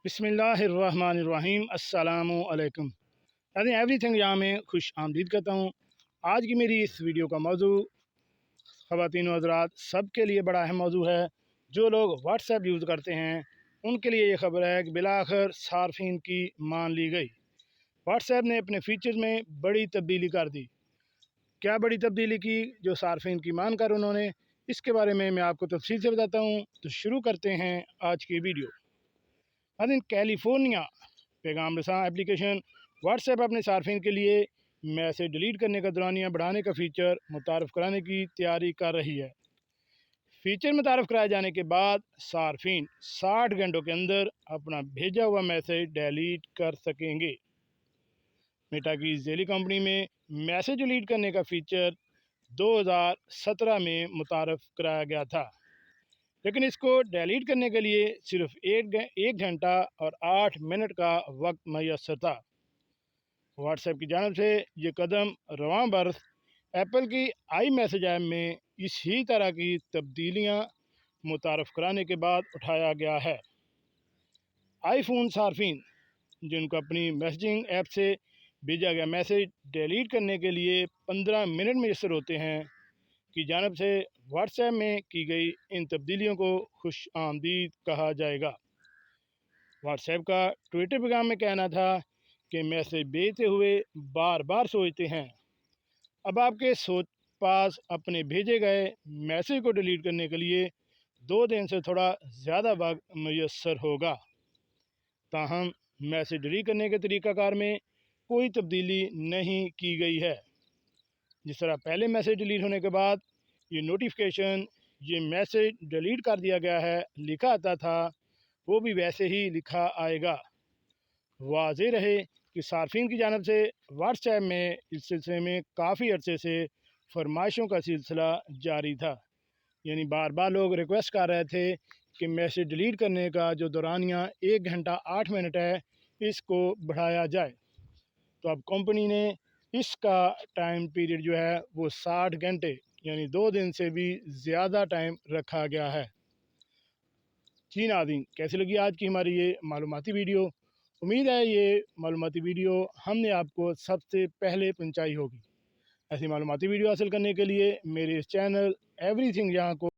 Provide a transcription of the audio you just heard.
बिस्मिल्लाहिर्रहमानिर्रहीम अस्सलामु अलैकुम। एवरी थिंग यहाँ में खुश आमदीद करता हूँ। आज की मेरी इस वीडियो का मौजू ख़वातीन व हज़रात सब के लिए बड़ा अहम मौजू है। जो लोग व्हाट्सएप यूज़ करते हैं उनके लिए ये ख़बर है कि बिलाखिर सार्फिन की मान ली गई। व्हाट्सएप ने अपने फ़ीचर में बड़ी तब्दीली कर दी। क्या बड़ी तब्दीली की जो सार्फिन की मान कर उन्होंने, इसके बारे में मैं आपको तफसील से बताता हूँ। तो शुरू करते हैं आज की वीडियो। कैलिफोर्निया पैगाम रसां एप्लीकेशन व्हाट्सएप अपने सार्फिन के लिए मैसेज डिलीट करने का दौरानिया बढ़ाने का फ़ीचर मुतारफ़ कराने की तैयारी कर रही है। फ़ीचर मुतारफ़ कराए जाने के बाद सार्फिन 60 घंटों के अंदर अपना भेजा हुआ मैसेज डिलीट कर सकेंगे। मेटा की ज़ेली कंपनी में मैसेज डिलीट करने का फ़ीचर 2017 में मुतारफ़ कराया गया था, लेकिन इसको डिलीट करने के लिए सिर्फ एक घंटा और 8 मिनट का वक्त मैसर था। व्हाट्सएप की जानब से ये कदम रवां बरस एप्पल की आई मैसेज ऐप में इसी तरह की तब्दीलियां मुतारफ़ कराने के बाद उठाया गया है। आईफोन सार्फिन जिनको अपनी मैसेजिंग ऐप से भेजा गया मैसेज डिलीट करने के लिए 15 मिनट मैसर होते हैं की जानब से व्हाट्सएप में की गई इन तब्दीलियों को खुश आमदीद कहा जाएगा। व्हाट्सएप का ट्विटर पैगाम में कहना था कि मैसेज भेजते हुए बार बार सोचते हैं। अब आपके पास अपने भेजे गए मैसेज को डिलीट करने के लिए 2 दिन से थोड़ा ज़्यादा वक्त मैसर होगा। ताहम मैसेज डिलीट करने के तरीक़ाकार में कोई तब्दीली नहीं की गई है। जिस तरह पहले मैसेज डिलीट होने के बाद ये नोटिफिकेशन ये मैसेज डिलीट कर दिया गया है लिखा आता था, वो भी वैसे ही लिखा आएगा। वाज़े रहे कि सार्फिन की जानब से व्हाट्सएप में इस सिलसिले में काफ़ी अरसे से फरमाइशों का सिलसिला जारी था, यानी बार बार लोग रिक्वेस्ट कर रहे थे कि मैसेज डिलीट करने का जो दौरानिया 1 घंटा 8 मिनट है इसको बढ़ाया जाए। तो अब कंपनी ने इसका टाइम पीरियड जो है वो 60 घंटे यानी 2 दिन से भी ज़्यादा टाइम रखा गया है। जी नाज़रीन, कैसी लगी आज की हमारी ये मालूमाती वीडियो? उम्मीद है ये मालूमाती वीडियो हमने आपको सबसे पहले पहुंचाई होगी। ऐसी मालूमाती वीडियो हासिल करने के लिए मेरे इस चैनल एवरीथिंग यहाँ को